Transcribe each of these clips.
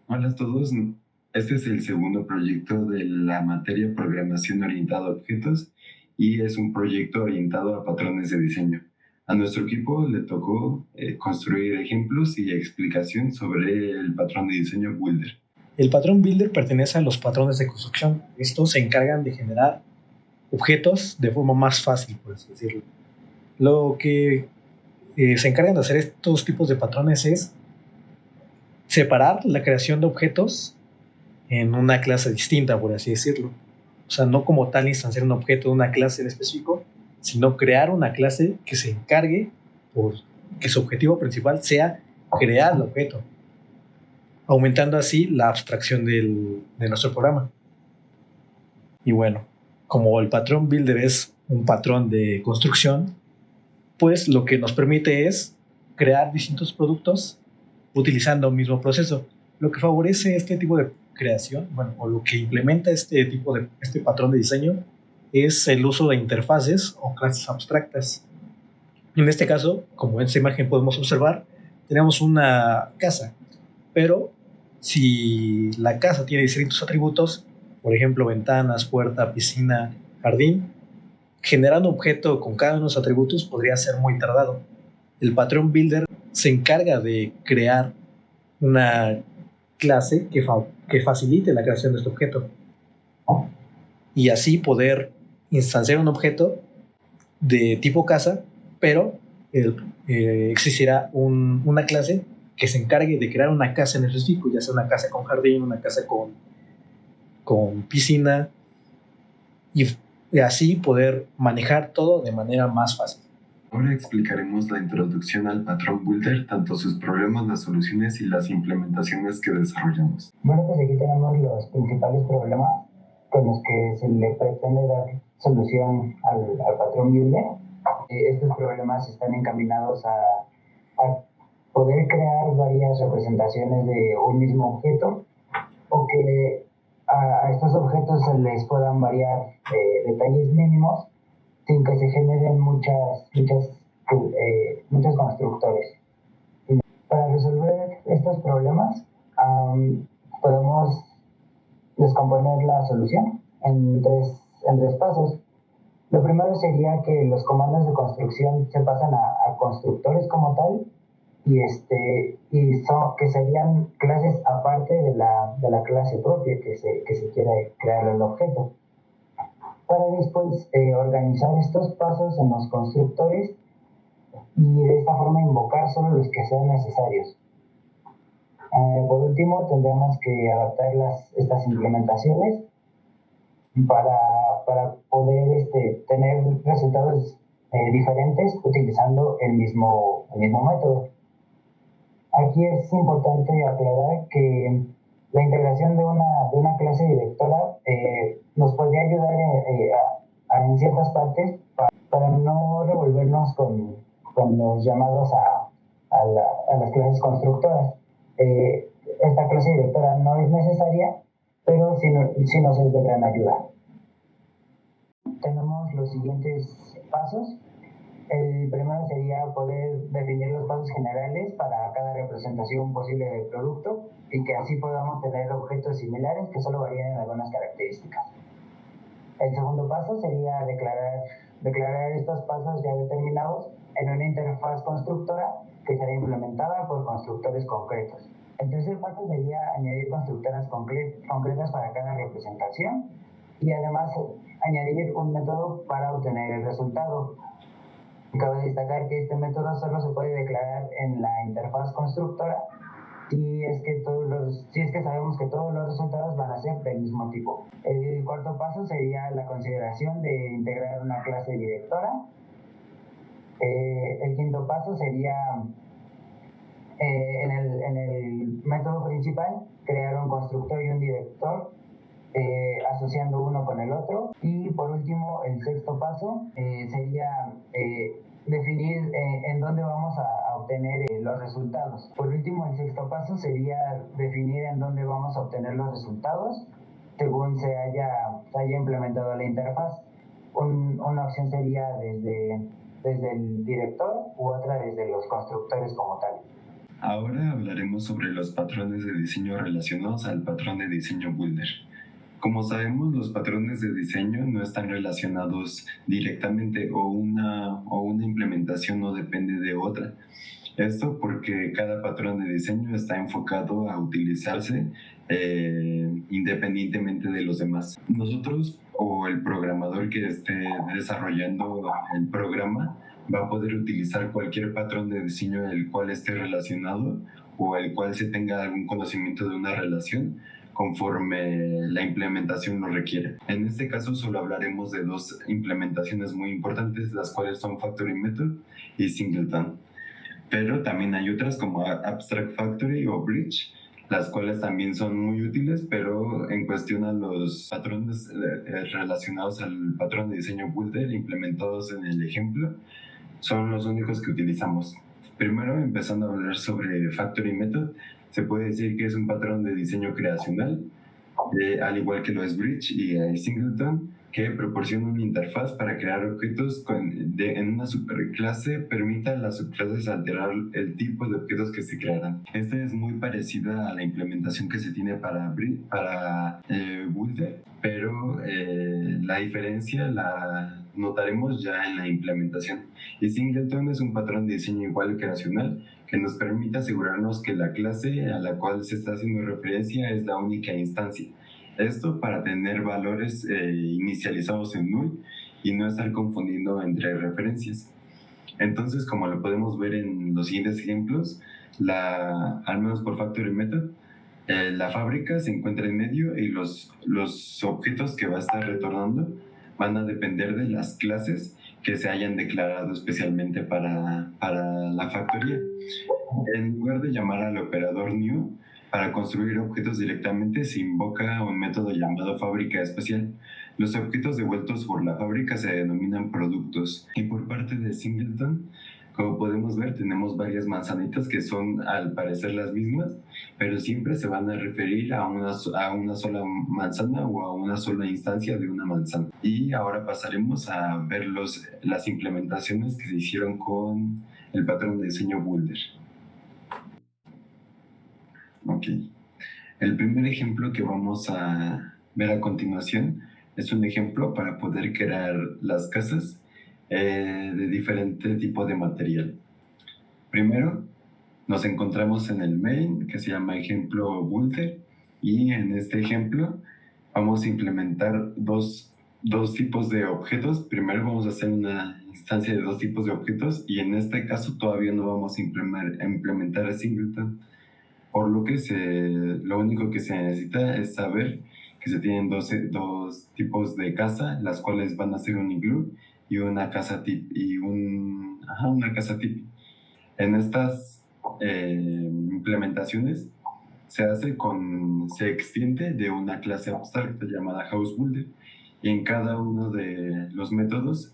Hola a todos. Este es el segundo proyecto de la materia Programación orientada a objetos y es un proyecto orientado a patrones de diseño. A nuestro equipo le tocó construir ejemplos y explicación sobre el patrón de diseño Builder. El patrón Builder pertenece a los patrones de construcción. Estos se encargan de generar objetos de forma más fácil, por así decirlo. Lo que se encargan de hacer estos tipos de patrones es separar la creación de objetos en una clase distinta, por así decirlo. O sea, no como tal instanciar un objeto de una clase en específico, sino crear una clase que se encargue, por que su objetivo principal sea crear el objeto, aumentando así la abstracción de nuestro programa. Y bueno, como el patrón Builder es un patrón de construcción, pues lo que nos permite es crear distintos productos utilizando un mismo proceso. Lo que favorece este tipo de creación, bueno, o lo que implementa este patrón de diseño es el uso de interfaces o clases abstractas. En este caso, como en esta imagen podemos observar, tenemos una casa, pero si la casa tiene distintos atributos, por ejemplo, ventanas, puerta, piscina, jardín, generar un objeto con cada uno de los atributos podría ser muy tardado. El patrón Builder se encarga de crear una clase que facilite la creación de este objeto y así poder instanciar un objeto de tipo casa, pero existirá una clase que se encargue de crear una casa en específico, ya sea una casa con jardín, una casa con piscina, y así poder manejar todo de manera más fácil. Ahora explicaremos la introducción al patrón Builder, tanto sus problemas, las soluciones y las implementaciones que desarrollamos. Bueno, pues aquí tenemos los principales problemas con los que se le pretende dar solución al patrón Builder. Estos problemas están encaminados a poder crear varias representaciones de un mismo objeto, o que a estos objetos se les puedan variar detalles mínimos sin que se generen muchos constructores. Para resolver estos problemas, podemos descomponer la solución en tres pasos. Lo primero sería que los comandos de construcción se pasan a constructores como tal, que serían clases aparte de la clase propia que se quiere crear el objeto. Para después organizar estos pasos en los constructores y de esta forma invocar solo los que sean necesarios. Por último, tendremos que adaptar estas implementaciones para poder tener resultados diferentes utilizando el mismo método. Aquí es importante aclarar que la integración de una clase directora nos podría ayudar en ciertas partes para no revolvernos con los llamados a las clases constructoras. Esta clase directora no es necesaria, pero sí nos es de gran ayuda. Tenemos los siguientes pasos. El primero sería poder definir los pasos generales para cada representación posible del producto y que así podamos tener objetos similares que solo varían en algunas características. El segundo paso sería declarar estos pasos ya determinados en una interfaz constructora que será implementada por constructores concretos. El tercer paso sería añadir constructoras concretas para cada representación y además añadir un método para obtener el resultado. Cabe destacar que este método solo se puede declarar en la interfaz constructora si es que sabemos que todos los resultados van a ser del mismo tipo. El cuarto paso sería la consideración de integrar una clase directora. El quinto paso sería en el método principal crear un constructor y un director asociando uno con el otro. Y por último, el sexto paso sería definir en dónde vamos a obtener los resultados. Por último, el sexto paso sería definir en dónde vamos a obtener los resultados según se haya implementado la interfaz. Una opción sería desde el director u otra desde los constructores como tal. Ahora hablaremos sobre los patrones de diseño relacionados al patrón de diseño Builder. Como sabemos, los patrones de diseño no están relacionados directamente o una implementación no depende de otra. Esto porque cada patrón de diseño está enfocado a utilizarse independientemente de los demás. Nosotros o el programador que esté desarrollando el programa va a poder utilizar cualquier patrón de diseño el cual esté relacionado o el cual se tenga algún conocimiento de una relación conforme la implementación lo requiere. En este caso solo hablaremos de dos implementaciones muy importantes, las cuales son Factory Method y Singleton. Pero también hay otras como Abstract Factory o Bridge, las cuales también son muy útiles, pero en cuestión a los patrones relacionados al patrón de diseño Builder implementados en el ejemplo, son los únicos que utilizamos. Primero, empezando a hablar sobre Factory Method, se puede decir que es un patrón de diseño creacional, al igual que lo es Bridge y Singleton, que proporciona una interfaz para crear objetos en una superclase, permite a las subclases alterar el tipo de objetos que se crearán. Esta es muy parecida a la implementación que se tiene para Builder, pero la diferencia la notaremos ya en la implementación. Y Singleton es un patrón de diseño igual creacional que nos permite asegurarnos que la clase a la cual se está haciendo referencia es la única instancia. Esto para tener valores inicializados en null y no estar confundiendo entre referencias. Entonces, como lo podemos ver en los siguientes ejemplos, al menos por Factory Method, la fábrica se encuentra en medio y los objetos que va a estar retornando van a depender de las clases que se hayan declarado especialmente para la factoría. En lugar de llamar al operador new, para construir objetos directamente se invoca un método llamado fábrica especial. Los objetos devueltos por la fábrica se denominan productos. Y por parte de Singleton, como podemos ver, tenemos varias manzanitas que son al parecer las mismas, pero siempre se van a referir a una sola manzana o a una sola instancia de una manzana. Y ahora pasaremos a ver las implementaciones que se hicieron con el patrón de diseño Builder. Ok. El primer ejemplo que vamos a ver a continuación es un ejemplo para poder crear las casas de diferente tipo de material. Primero, nos encontramos en el main que se llama ejemplo Builder y en este ejemplo vamos a implementar dos tipos de objetos. Primero vamos a hacer una instancia de dos tipos de objetos y en este caso todavía no vamos a implementar a Singleton. Por lo que lo único que se necesita es saber que se tienen dos tipos de casa, las cuales van a ser un iglú y una casa tip una casa tip. En estas implementaciones se extiende de una clase abstracta llamada House Builder y en cada uno de los métodos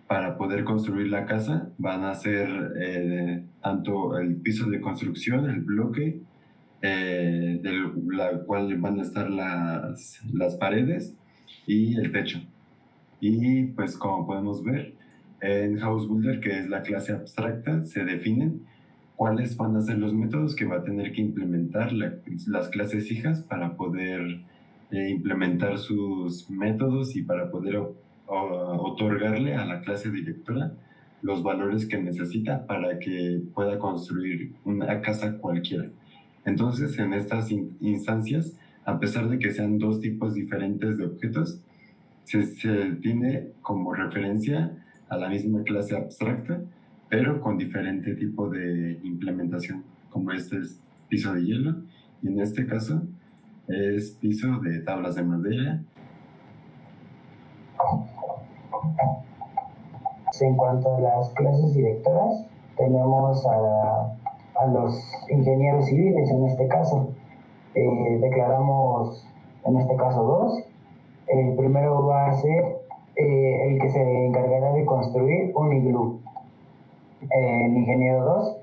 para poder construir la casa van a ser tanto el piso de construcción, el bloque, de la cual van a estar las paredes y el techo. Y pues como podemos ver, en House Builder, que es la clase abstracta, se definen cuáles van a ser los métodos que va a tener que implementar las clases hijas para poder implementar sus métodos y para poder otorgarle a la clase directora los valores que necesita para que pueda construir una casa cualquiera. Entonces, en estas instancias, a pesar de que sean dos tipos diferentes de objetos, se tiene como referencia a la misma clase abstracta, pero con diferente tipo de implementación, como este es piso de hielo, y en este caso es piso de tablas de madera. En cuanto a las clases directoras, tenemos a los ingenieros civiles en este caso. Declaramos en este caso dos. El primero va a ser el que se encargará de construir un iglú. El ingeniero 2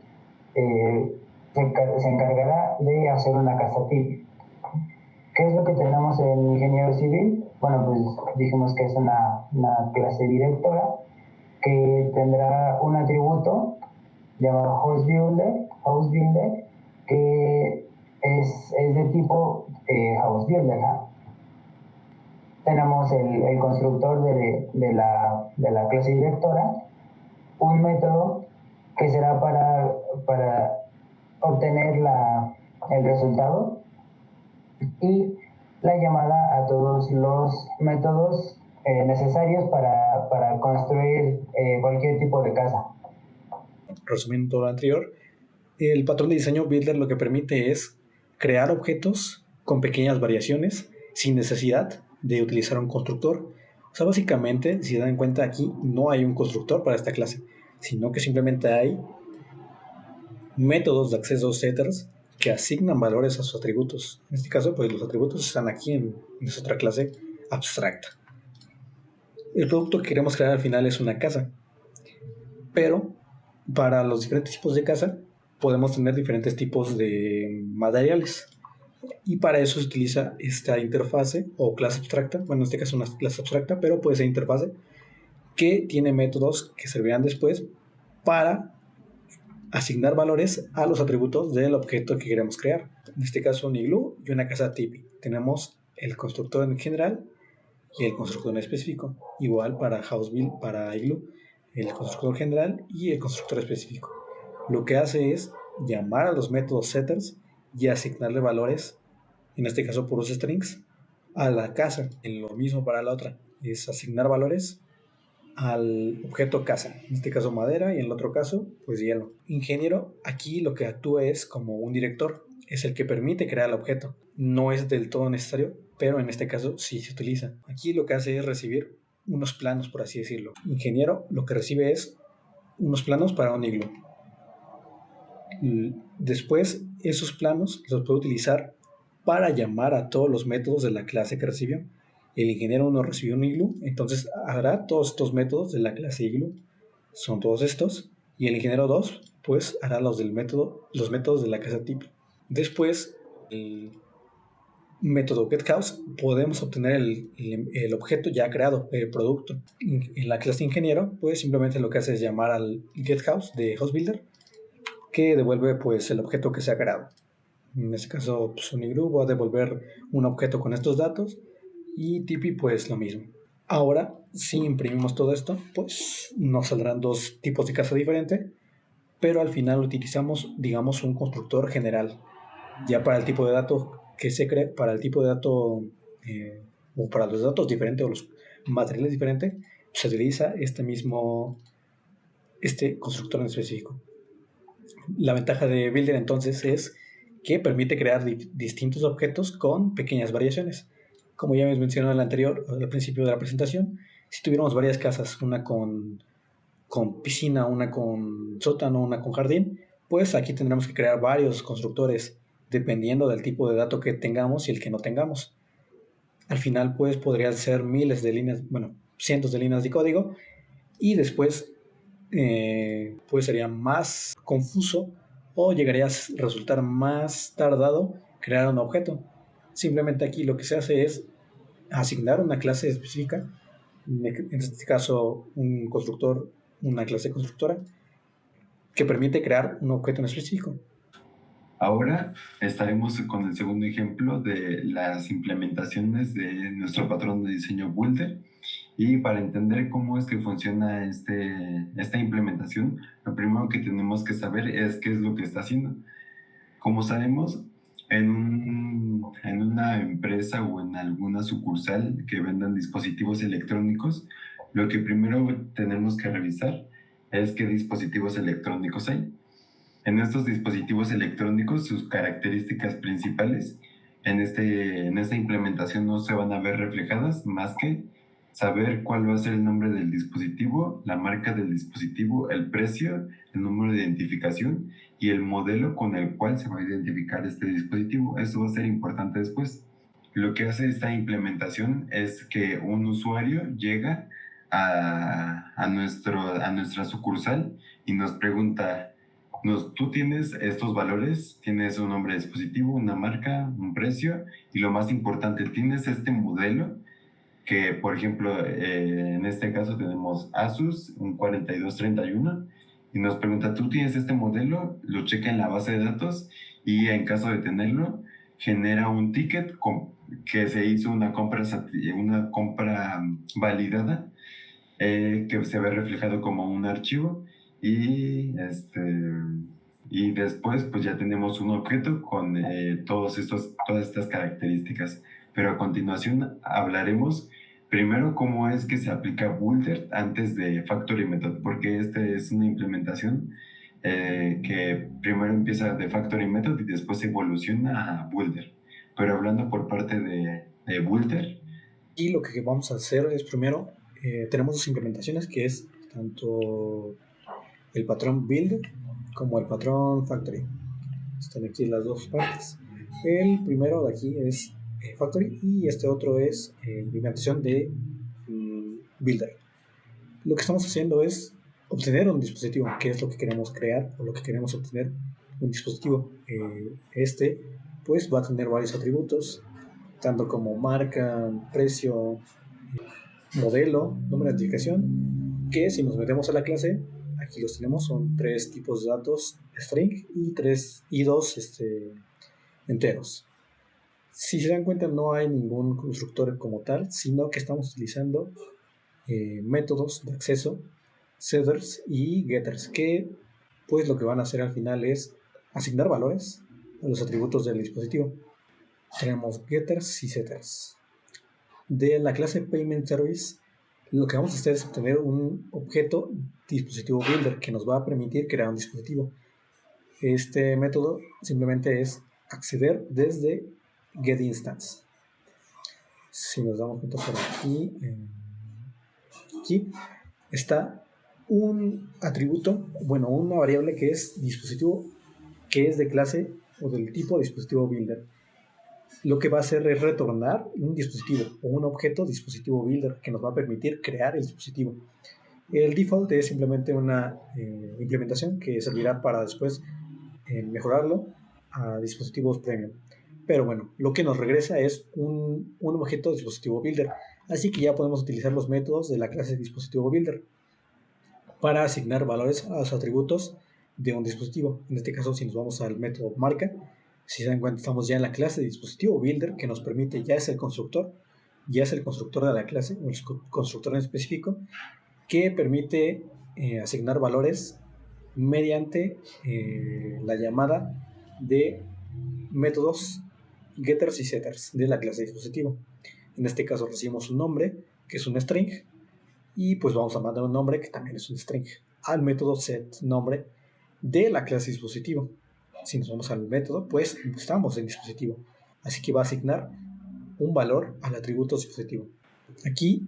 se encargará de hacer una casa tip. ¿Qué es lo que tenemos en ingeniero civil? Bueno, pues dijimos que es una clase directora que tendrá un atributo llamado House Builder House Builder, que es de tipo House Builder, ¿no? Tenemos el constructor de la clase directora, un método que será para obtener el resultado, y la llamada a todos los métodos necesarios para construir cualquier tipo de casa. Resumiendo todo lo anterior, el patrón de diseño Builder lo que permite es crear objetos con pequeñas variaciones sin necesidad de utilizar un constructor. O sea, básicamente, si se dan cuenta, aquí no hay un constructor para esta clase, sino que simplemente hay métodos de acceso setters que asignan valores a sus atributos. En este caso, pues los atributos están aquí en nuestra clase abstracta. El producto que queremos crear al final es una casa, pero para los diferentes tipos de casa podemos tener diferentes tipos de materiales, y para eso se utiliza esta interfase o clase abstracta. Bueno, en este caso una clase abstracta, pero puede ser interfase, que tiene métodos que servirán después para asignar valores a los atributos del objeto que queremos crear. En este caso un iglú y una casa tipi. Tenemos el constructor en general y el constructor en específico. Igual para house build, para iglú, el constructor general y el constructor específico. Lo que hace es llamar a los métodos setters y asignarle valores, en este caso puros strings, a la casa. En lo mismo para la otra, es asignar valores al objeto casa, en este caso madera y en el otro caso pues hielo. Ingeniero aquí lo que actúa es como un director, es el que permite crear el objeto. No es del todo necesario, pero en este caso sí se utiliza. Aquí lo que hace es recibir unos planos, por así decirlo. Ingeniero lo que recibe es unos planos para un iglú. Después esos planos los puede utilizar para llamar a todos los métodos de la clase que recibió. El ingeniero 1 recibió un iglú, entonces hará todos estos métodos de la clase iglú, son todos estos, y el ingeniero 2 pues hará los métodos de la casa tip. Después, el método getHouse, podemos obtener el objeto ya creado, el producto. En la clase ingeniero, pues simplemente lo que hace es llamar al getHouse de HouseBuilder, que devuelve pues el objeto que se ha creado. En este caso, pues, un iglú va a devolver un objeto con estos datos, y Tipi pues lo mismo. Ahora, si imprimimos todo esto, pues nos saldrán dos tipos de casa diferentes, pero al final utilizamos, digamos, un constructor general. Ya para el tipo de dato que se cree, para el tipo de dato o para los datos diferentes o los materiales diferentes, se utiliza este constructor en específico. La ventaja de Builder entonces es que permite crear distintos objetos con pequeñas variaciones. Como ya hemos mencionado al principio de la presentación, si tuviéramos varias casas, una con piscina, una con sótano, una con jardín, pues aquí tendremos que crear varios constructores dependiendo del tipo de dato que tengamos y el que no tengamos. Al final, pues podrían ser miles de líneas, bueno, cientos de líneas de código, y después pues sería más confuso o llegaría a resultar más tardado crear un objeto. Simplemente aquí lo que se hace es asignar una clase específica, en este caso un constructor, una clase constructora, que permite crear un objeto en específico. Ahora estaremos con el segundo ejemplo de las implementaciones de nuestro patrón de diseño Builder. Y para entender cómo es que funciona esta implementación, lo primero que tenemos que saber es qué es lo que está haciendo. Como sabemos, en una empresa o en alguna sucursal que vendan dispositivos electrónicos, lo que primero tenemos que revisar es qué dispositivos electrónicos hay. En estos dispositivos electrónicos, sus características principales en esta implementación no se van a ver reflejadas más que saber cuál va a ser el nombre del dispositivo, la marca del dispositivo, el precio, el número de identificación y el modelo con el cual se va a identificar este dispositivo. Eso va a ser importante después. Lo que hace esta implementación es que un usuario llega a nuestra sucursal y nos pregunta: tú tienes estos valores, tienes un nombre de dispositivo, una marca, un precio, y lo más importante, tienes este modelo que, por ejemplo, en este caso tenemos Asus, un 4231, y nos pregunta, ¿tú tienes este modelo? Lo checa en la base de datos y en caso de tenerlo, genera un ticket que se hizo una compra validada, que se ve reflejado como un archivo y después pues ya tenemos un objeto con todas estas características. Pero a continuación hablaremos primero cómo es que se aplica Builder antes de Factory Method, porque es una implementación que primero empieza de Factory Method y después evoluciona a Builder. Pero hablando por parte de Builder. Y lo que vamos a hacer es primero, tenemos dos implementaciones que es tanto el patrón build como el patrón factory. Están aquí las dos partes. El primero de aquí es factory y este otro es implementación de builder. Lo que estamos haciendo es obtener un dispositivo, que es lo que queremos crear o lo que queremos obtener un dispositivo. Pues va a tener varios atributos, tanto como marca, precio, modelo, número de identificación, que si nos metemos a la clase, aquí los tenemos, son 3 tipos de datos, string y 2 enteros. Si se dan cuenta, no hay ningún constructor como tal, sino que estamos utilizando métodos de acceso, setters y getters, que pues lo que van a hacer al final es asignar valores a los atributos del dispositivo. Tenemos getters y setters. De la clase Payment Service, lo que vamos a hacer es obtener un objeto dispositivo builder que nos va a permitir crear un dispositivo. Este método simplemente es acceder desde getInstance. Si nos damos cuenta por aquí está un atributo, una variable que es dispositivo, que es de clase o del tipo dispositivo builder. Lo que va a hacer es retornar un dispositivo o un objeto dispositivo builder que nos va a permitir crear el dispositivo. El default es simplemente una implementación que servirá para después mejorarlo a dispositivos premium. Pero bueno, lo que nos regresa es un objeto dispositivo builder. Así que ya podemos utilizar los métodos de la clase dispositivo builder para asignar valores a los atributos de un dispositivo. En este caso, si nos vamos al método marca, si se dan cuenta, estamos ya en la clase de dispositivo builder que nos permite, ya es el constructor de la clase, o el constructor en específico, que permite asignar valores mediante la llamada de métodos getters y setters de la clase de dispositivo. En este caso recibimos un nombre, que es un string, y pues vamos a mandar un nombre, que también es un string, al método setNombre de la clase dispositivo. Si nos vamos al método, pues estamos en dispositivo, así que va a asignar un valor al atributo dispositivo. Aquí,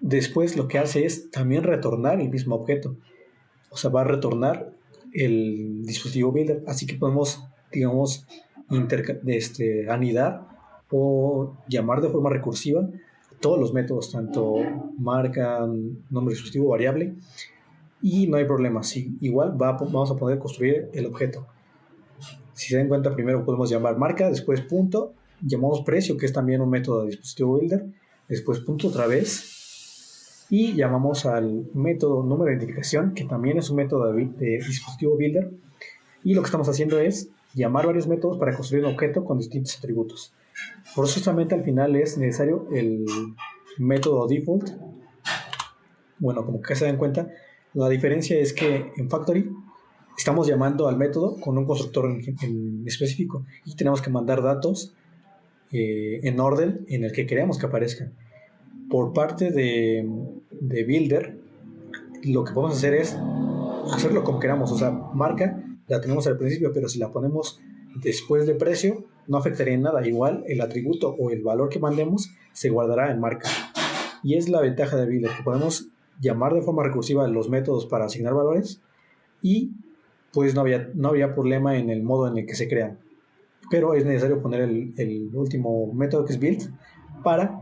después lo que hace es también retornar el mismo objeto, o sea, va a retornar el dispositivo builder, así que podemos, digamos, anidar o llamar de forma recursiva todos los métodos, tanto marca, nombre dispositivo, variable, y no hay problema. Sí, igual vamos a poder construir el objeto. Si se dan cuenta, primero podemos llamar marca, después punto, llamamos precio, que es también un método de dispositivo builder, después punto otra vez, y llamamos al método número de identificación, que también es un método de dispositivo builder, y lo que estamos haciendo es llamar varios métodos para construir un objeto con distintos atributos. Por eso justamente al final es necesario el método default. Bueno, como que se dan cuenta, la diferencia es que en Factory estamos llamando al método con un constructor en específico y tenemos que mandar datos en orden en el que queremos que aparezcan. Por parte de Builder, lo que podemos hacer es hacerlo como queramos. O sea, marca la tenemos al principio, pero si la ponemos después de precio, no afectaría en nada. Igual el atributo o el valor que mandemos se guardará en marca. Y es la ventaja de Builder, que podemos llamar de forma recursiva los métodos para asignar valores y pues no había problema en el modo en el que se crean. Pero es necesario poner el último método, que es build, para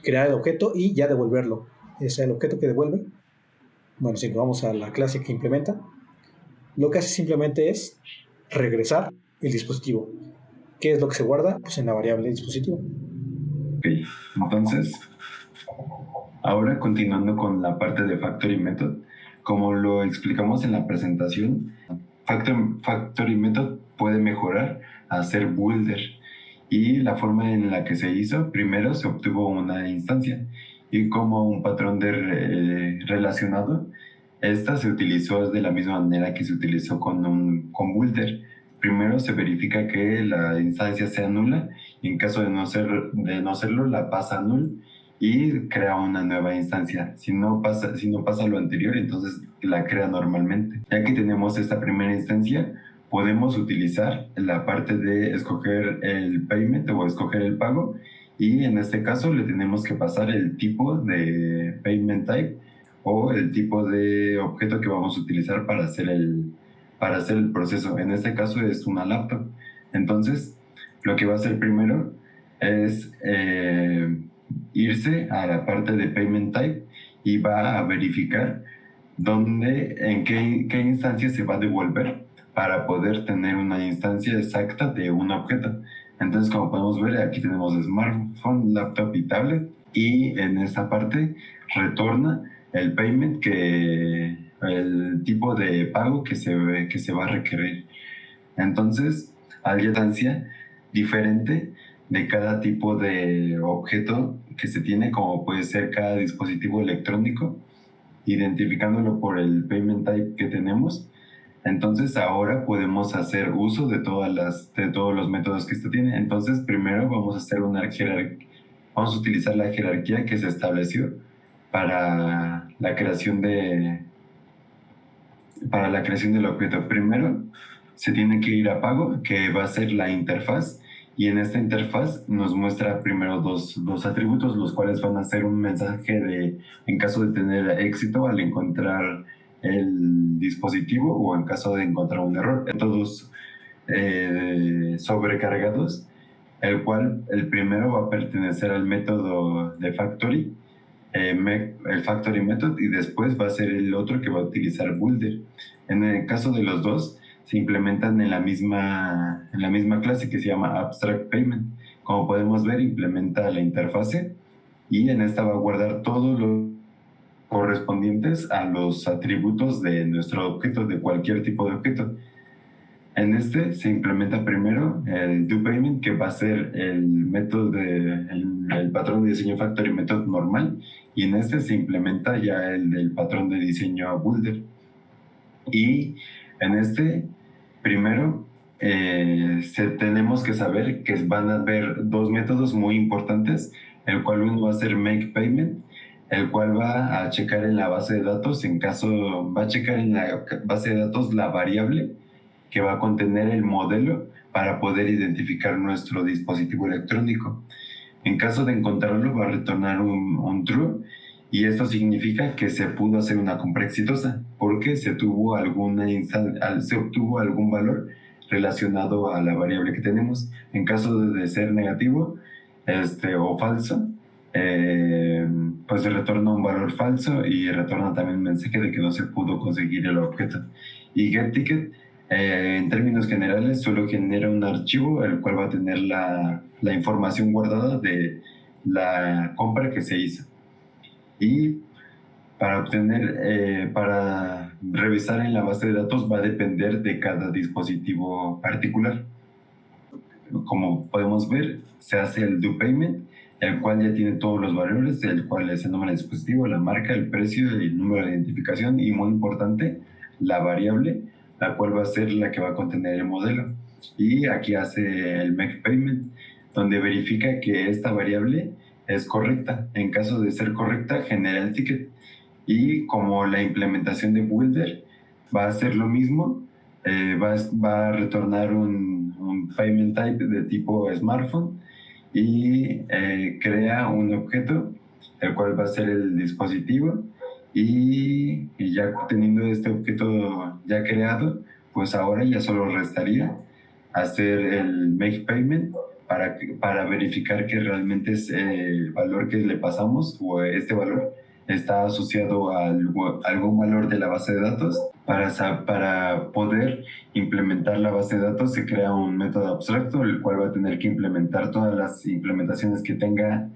crear el objeto y ya devolverlo. Es el objeto que devuelve. Bueno, si nos vamos a la clase que implementa, lo que hace simplemente es regresar el dispositivo. ¿Qué es lo que se guarda? Pues en la variable dispositivo. Ok, entonces, ahora continuando con la parte de Factory Method, Como lo explicamos en la presentación, Factory Method puede mejorar a ser Builder, y la forma en la que se hizo, primero se obtuvo una instancia y como un patrón relacionado, esta se utilizó de la misma manera que se utilizó con Builder. Primero se verifica que la instancia sea nula y en caso de no serlo la pasa a null y crea una nueva instancia. Si no pasa lo anterior, entonces la crea normalmente. Ya que tenemos esta primera instancia, podemos utilizar la parte de escoger el payment o escoger el pago, y en este caso le tenemos que pasar el tipo de payment type o el tipo de objeto que vamos a utilizar para hacer el proceso. En este caso es una laptop. Entonces, lo que va a hacer primero es irse a la parte de payment type y va a verificar en qué instancia se va a devolver para poder tener una instancia exacta de un objeto. Entonces, como podemos ver, aquí tenemos smartphone, laptop y tablet, y en esta parte retorna el payment, el tipo de pago que se va a requerir. Entonces, hay una instancia diferente de cada tipo de objeto que se tiene, como puede ser cada dispositivo electrónico, identificándolo por el payment type que tenemos. Entonces ahora podemos hacer uso de todos los métodos que esto tiene. Entonces primero vamos a hacer vamos a utilizar la jerarquía que se estableció para la creación del objeto. Primero se tiene que ir a pago, que va a ser la interfaz, y en esta interfaz nos muestra primero dos atributos, los cuales van a ser un mensaje en caso de tener éxito al encontrar el dispositivo o en caso de encontrar un error, todos sobrecargados, el cual el primero va a pertenecer al método de Factory, el Factory Method, y después va a ser el otro que va a utilizar Builder. En el caso de los dos, se implementan en la misma clase que se llama Abstract Payment. Como podemos ver, implementa la interfase y en esta va a guardar todos los correspondientes a los atributos de nuestro objeto, de cualquier tipo de objeto. En este se implementa primero el DoPayment, que va a ser el método el patrón de diseño Factory Method normal, y en este se implementa ya el del patrón de diseño Builder. Y en este primero tenemos que saber que van a haber dos métodos muy importantes, el cual uno va a ser Make Payment, el cual va a checar en la base de datos, va a checar en la base de datos la variable que va a contener el modelo para poder identificar nuestro dispositivo electrónico. En caso de encontrarlo, va a retornar un true, y esto significa que se pudo hacer una compra exitosa porque se obtuvo algún valor relacionado a la variable que tenemos. En caso de ser negativo o falso, pues se retorna un valor falso y retorna también un mensaje de que no se pudo conseguir el objeto. Y getTicket, en términos generales, solo genera un archivo el cual va a tener la información guardada de la compra que se hizo. Y para revisar en la base de datos va a depender de cada dispositivo particular. Como podemos ver, se hace el DoPayment, el cual ya tiene todos los valores, el cual es el nombre del dispositivo, la marca, el precio, el número de identificación y, muy importante, la variable, la cual va a ser la que va a contener el modelo. Y aquí hace el Make Payment, donde verifica que esta variable es correcta. En caso de ser correcta, genera el ticket. Y como la implementación de Builder va a hacer lo mismo, va a retornar un payment type de tipo smartphone y crea un objeto, el cual va a ser el dispositivo, y ya teniendo este objeto ya creado, pues ahora ya solo restaría hacer el Make Payment para verificar que realmente es el valor que le pasamos, o este valor está asociado a algún valor de la base de datos. Para poder implementar la base de datos se crea un método abstracto, el cual va a tener que implementar todas las implementaciones que tenga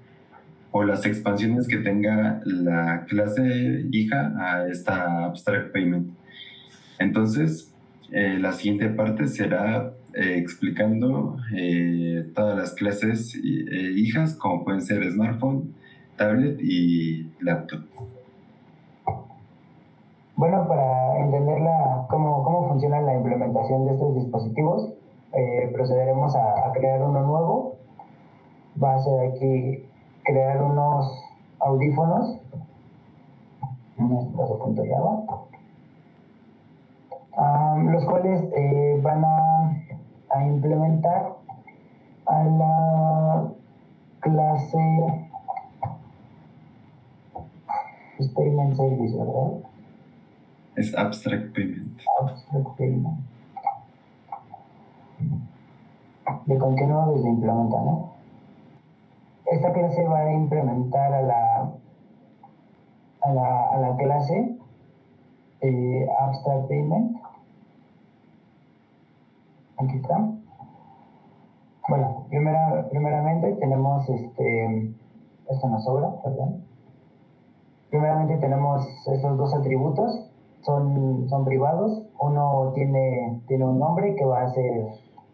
o las expansiones que tenga la clase hija a esta Abstract Payment. Entonces, la siguiente parte será explicando todas las clases hijas, como pueden ser smartphone, tablet y laptop. Bueno, para entender cómo funciona la implementación de estos dispositivos, procederemos a crear uno nuevo. Va a ser aquí crear unos audífonos, en este caso punto Java, los cuales van a implementar a la clase Payment Service, ¿verdad? Es Abstract Payment. Abstract Payment. De continuo desde implementa, ¿no? Esta clase va a implementar a la clase Abstract Payment. Aquí está. Bueno, primeramente tenemos esto nos sobra, perdón. Primeramente tenemos estos dos atributos, son privados. Uno tiene un nombre que va a ser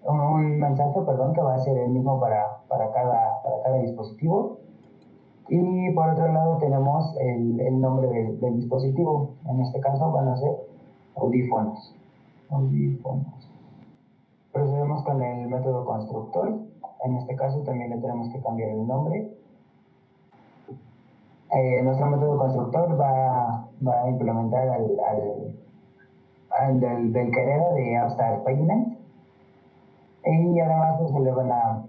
un mensaje, perdón, que va a ser el mismo para cada dispositivo. Y por otro lado tenemos el nombre del dispositivo. En este caso van a ser audífonos. Procedemos con el método constructor. En este caso también le tenemos que cambiar el nombre. Nuestro método constructor va a implementar al del querer de Abstract Payment, y además pues, se le van a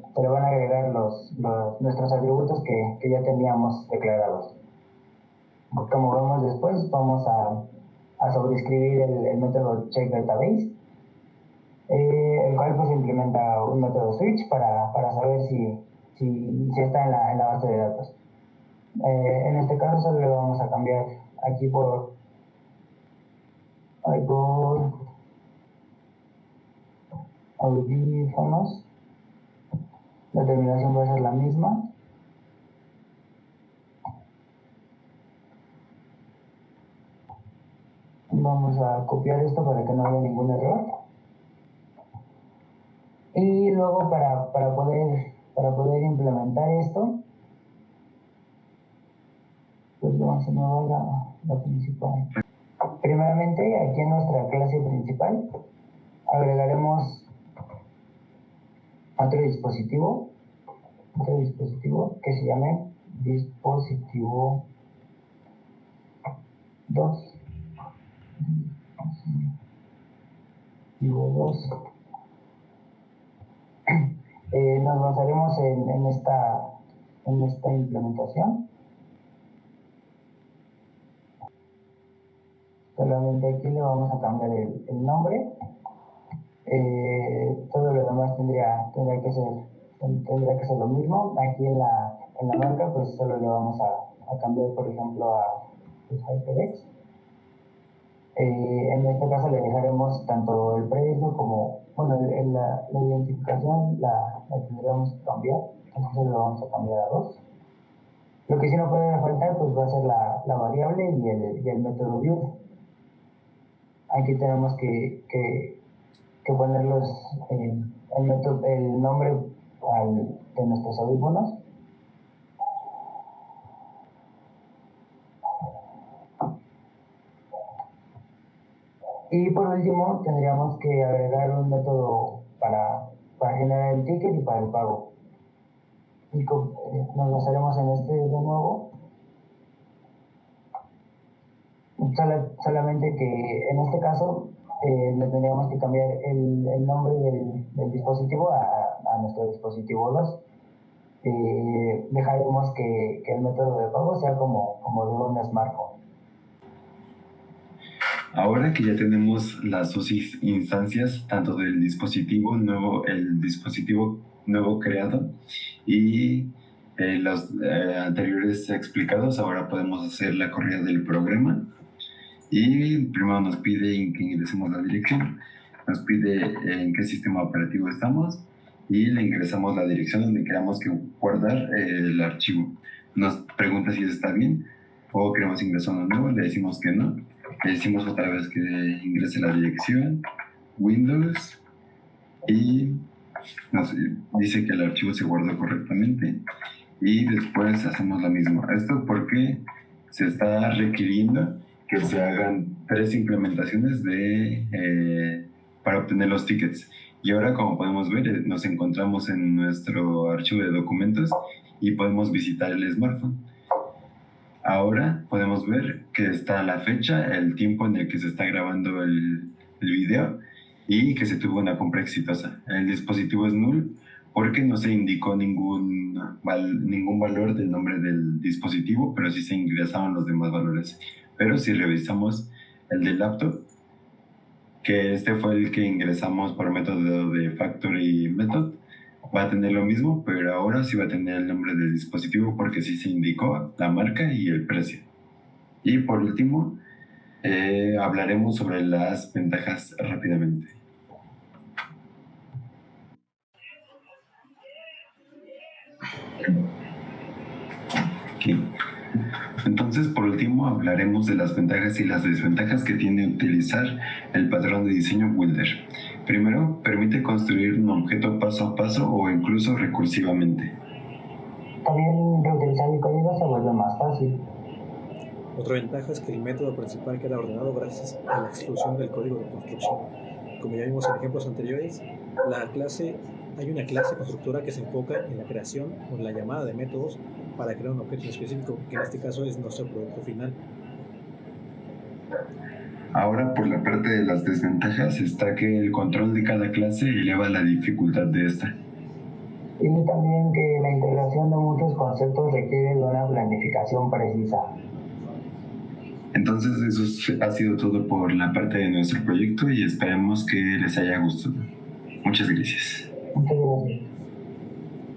agregar nuestros atributos que ya teníamos declarados. Como vemos después, vamos a sobreescribir el método checkDatabase, el cual pues implementa un método switch para saber si está en la base de datos. En este caso solo le vamos a cambiar aquí por audífonos. La terminación va a ser la misma. Vamos a copiar esto para que no haya ningún error. Y luego para poder implementar esto, pues vamos a nueva la principal. Primeramente, aquí en nuestra clase principal, agregaremos otro dispositivo que se llame dispositivo 2. Nos basaremos en esta implementación. Solamente aquí le vamos a cambiar el nombre. Todo lo demás tendría que ser lo mismo. Aquí en la marca pues solo le vamos a cambiar, por ejemplo, a HyperX. En este caso le dejaremos tanto el precio como, bueno, la identificación la tendríamos que cambiar, entonces lo vamos a cambiar a 2. Lo que sí no puede faltar pues va a ser la variable y el método view. Aquí tenemos que poner el nombre de nuestros audífonos. Y por último tendríamos que agregar un método para generar el ticket y para el pago. Y nos basaremos en este de nuevo. Solamente que en este caso le tendríamos que cambiar el nombre del dispositivo a nuestro dispositivo 2. Dejaremos que el método de pago sea como de un smartphone. Ahora que ya tenemos las dos instancias, tanto del dispositivo nuevo, el dispositivo nuevo creado y los anteriores explicados, ahora podemos hacer la corrida del programa. Y primero nos pide que ingresemos la dirección, nos pide en qué sistema operativo estamos y le ingresamos la dirección donde queramos que guardar el archivo. nos pregunta si eso está bien o queremos ingresar uno nuevo, le decimos que no, le decimos otra vez que ingrese la dirección, Windows, y nos dice que el archivo se guardó correctamente y después hacemos lo mismo. Esto porque se está requiriendo que se hagan 3 implementaciones para obtener los tickets. Y ahora, como podemos ver, nos encontramos en nuestro archivo de documentos y podemos visitar el smartphone. Ahora podemos ver que está la fecha, el tiempo en el que se está grabando el video y que se tuvo una compra exitosa. El dispositivo es null porque no se indicó ningún valor del nombre del dispositivo, pero sí se ingresaron los demás valores. Pero si revisamos el del laptop, que este fue el que ingresamos por método de factory method, va a tener lo mismo, pero ahora sí va a tener el nombre del dispositivo porque sí se indicó la marca y el precio. Y por último, hablaremos sobre las ventajas rápidamente. Okay. Entonces, por último, hablaremos de las ventajas y las desventajas que tiene utilizar el patrón de diseño Builder. Primero, permite construir un objeto paso a paso o incluso recursivamente. También reutilizar el código se vuelve más fácil. Otra ventaja es que el método principal queda ordenado gracias a la exclusión del código de construcción. Como ya vimos en ejemplos anteriores, hay una clase constructora que se enfoca en la creación o en la llamada de métodos para crear un objeto específico, que en este caso es nuestro producto final. Ahora, por la parte de las desventajas, está que el control de cada clase eleva la dificultad de esta. Y también que la integración de muchos conceptos requiere de una planificación precisa. Entonces, eso ha sido todo por la parte de nuestro proyecto y esperemos que les haya gustado. Muchas gracias. Muchas gracias.